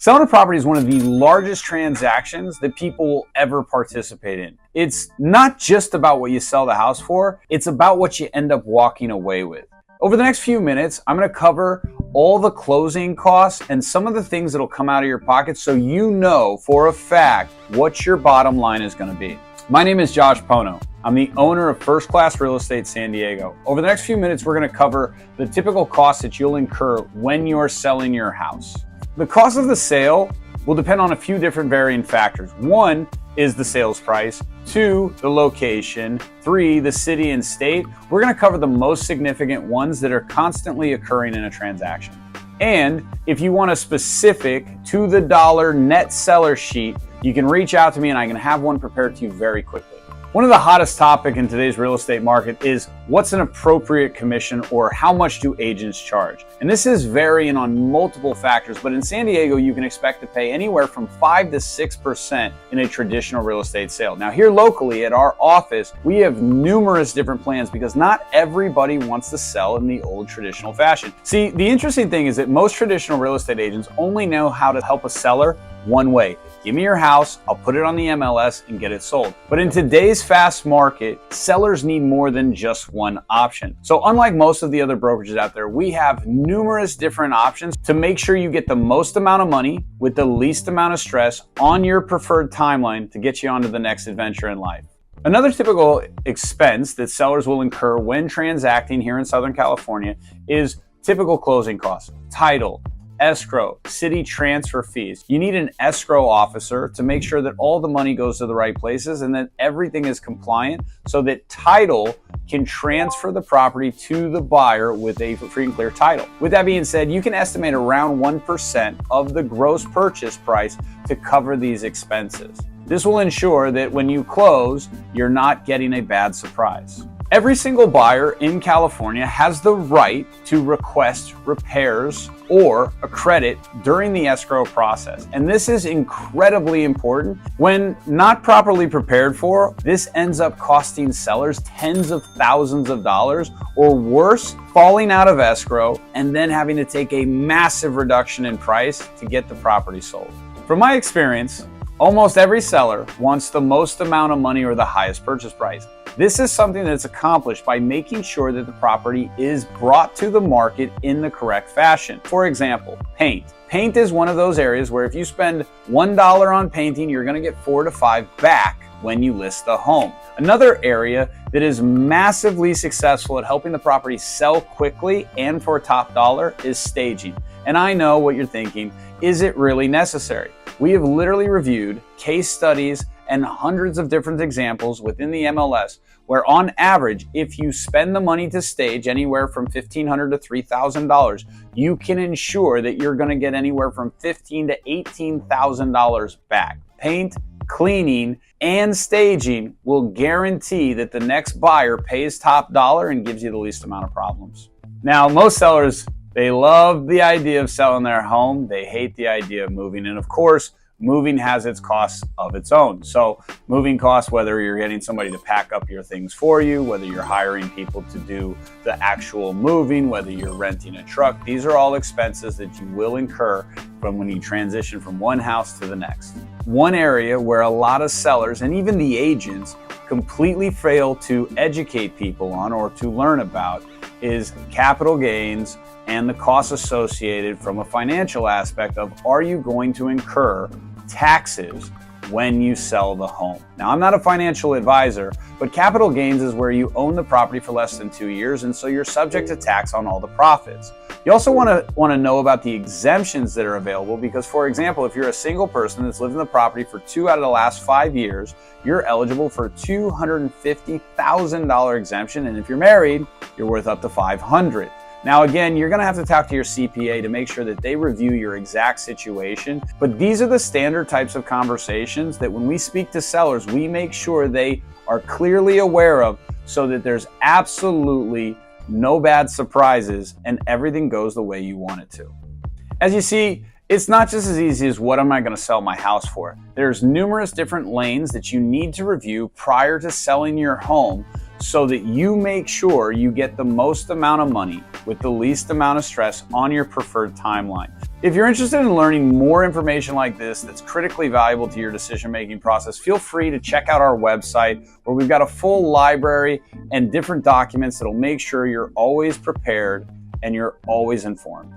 Selling a property is one of the largest transactions that people will ever participate in. It's not just about what you sell the house for, it's about what you end up walking away with. Over the next few minutes, I'm going to cover all the closing costs and some of the things that'll come out of your pocket so you know for a fact what your bottom line is going to be. My name is Josh Pono. I'm the owner of First Class Real Estate San Diego. Over the next few minutes, we're going to cover the typical costs that you'll incur when you're selling your house. The cost of the sale will depend on a few different varying factors. One is the sales price. Two, the location. Three, the city and state. We're going to cover the most significant ones that are constantly occurring in a transaction. And if you want a specific to the dollar net seller sheet, you can reach out to me and I can have one prepared to you very quickly. One of the hottest topics in today's real estate market is what's an appropriate commission or how much do agents charge? And this is varying on multiple factors, but in San Diego, you can expect to pay anywhere from 5 to 6% in a traditional real estate sale. Now here locally at our office, we have numerous different plans because not everybody wants to sell in the old traditional fashion. See, the interesting thing is that most traditional real estate agents only know how to help a seller one way. Give me your house, I'll put it on the MLS and get it sold. But in today's fast market, sellers need more than just one option. So unlike most of the other brokerages out there, we have numerous different options to make sure you get the most amount of money with the least amount of stress on your preferred timeline to get you on to the next adventure in life. Another typical expense that sellers will incur when transacting here in Southern California is typical closing costs, title, escrow, city transfer fees. You need an escrow officer to make sure that all the money goes to the right places and that everything is compliant so that title can transfer the property to the buyer with a free and clear title. With that being said, you can estimate around 1% of the gross purchase price to cover these expenses. This will ensure that when you close, you're not getting a bad surprise. Every single buyer in California has the right to request repairs or a credit during the escrow process. And this is incredibly important. When not properly prepared for, this ends up costing sellers tens of thousands of dollars or worse, falling out of escrow and then having to take a massive reduction in price to get the property sold. From my experience, almost every seller wants the most amount of money or the highest purchase price. This is something that's accomplished by making sure that the property is brought to the market in the correct fashion. For example, paint. Paint is one of those areas where if you spend $1 on painting, you're going to get 4 to 5 back when you list the home. Another area that is massively successful at helping the property sell quickly and for top dollar is staging. And I know what you're thinking, is it really necessary? We have literally reviewed case studies and hundreds of different examples within the MLS where on average, if you spend the money to stage anywhere from $1,500 to $3,000, you can ensure that you're gonna get anywhere from $15,000 to $18,000 back. Paint, cleaning, and staging will guarantee that the next buyer pays top dollar and gives you the least amount of problems. Now, most sellers, they love the idea of selling their home. They hate the idea of moving. And of course, moving has its costs of its own. So moving costs, whether you're getting somebody to pack up your things for you, whether you're hiring people to do the actual moving, whether you're renting a truck, these are all expenses that you will incur from when you transition from one house to the next. One area where a lot of sellers and even the agents completely fail to educate people on or to learn about is capital gains and the costs associated from a financial aspect of, are you going to incur taxes when you sell the home? Now, I'm not a financial advisor, but capital gains is where you own the property for less than 2 years, and so you're subject to tax on all the profits. You also want to know about the exemptions that are available because, for example, if you're a single person that's lived in the property for 2 out of the last 5 years, you're eligible for a $250,000 exemption, and if you're married, you're worth up to $500,000. Now, again, you're going to have to talk to your CPA to make sure that they review your exact situation. But these are the standard types of conversations that when we speak to sellers, we make sure they are clearly aware of so that there's absolutely no bad surprises and everything goes the way you want it to. As you see, it's not just as easy as what am I going to sell my house for. There's numerous different lanes that you need to review prior to selling your home so that you make sure you get the most amount of money with the least amount of stress on your preferred timeline. If you're interested in learning more information like this that's critically valuable to your decision-making process, feel free to check out our website where we've got a full library and different documents that'll make sure you're always prepared and you're always informed.